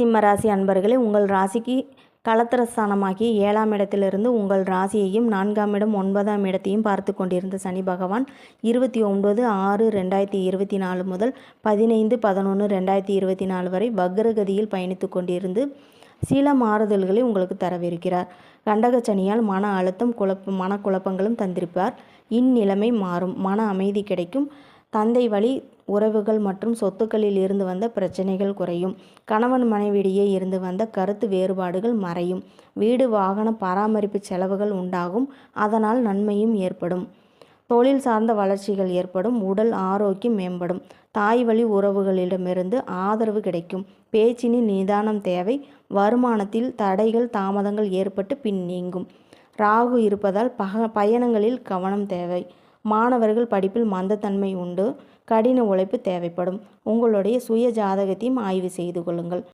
சிம்ம ராசி அன்பர்களே, உங்கள் ராசிக்கு களத்திரஸ்தானமாகிய 7ஆம் இடத்திலிருந்து உங்கள் ராசியையும் 4ஆம் இடம் 9ஆம் இடத்தையும் பார்த்து கொண்டிருந்த சனி பகவான் 29/6/2024 முதல் 15/11/2024 வரை வக்ரகதியில் பயணித்து கொண்டிருந்து சில மாறுதல்களை உங்களுக்கு தரவிருக்கிறார். கண்டக சனியால் மன அழுத்தம் மனக்குழப்பங்களும் தந்திருப்பார். இந்நிலைமை மாறும். மன அமைதி கிடைக்கும். தந்தை வழி உறவுகள் மற்றும் சொத்துக்களில் இருந்து வந்த பிரச்சனைகள் குறையும். கணவன் மனைவியிடையே இருந்து வந்த கருத்து வேறுபாடுகள் மறையும். வீடு வாகன பராமரிப்பு செலவுகள் உண்டாகும். அதனால் நன்மையும் ஏற்படும். தொழில் சார்ந்த வளர்ச்சிகள் ஏற்படும். உடல் ஆரோக்கியம் மேம்படும். தாய் வழி உறவுகளிடமிருந்து ஆதரவு கிடைக்கும். பேச்சினில் நிதானம் தேவை. வருமானத்தில் தடைகள் தாமதங்கள் ஏற்பட்டு பின் நீங்கும். ராகு இருப்பதால் பயணங்களில் கவனம் தேவை. மாணவர்கள் படிப்பில் மந்தத்தன்மை உண்டு. கடின உழைப்பு தேவைப்படும். உங்களுடைய சுய ஜாதகத்தையும் ஆய்வு செய்து கொள்ளுங்கள்.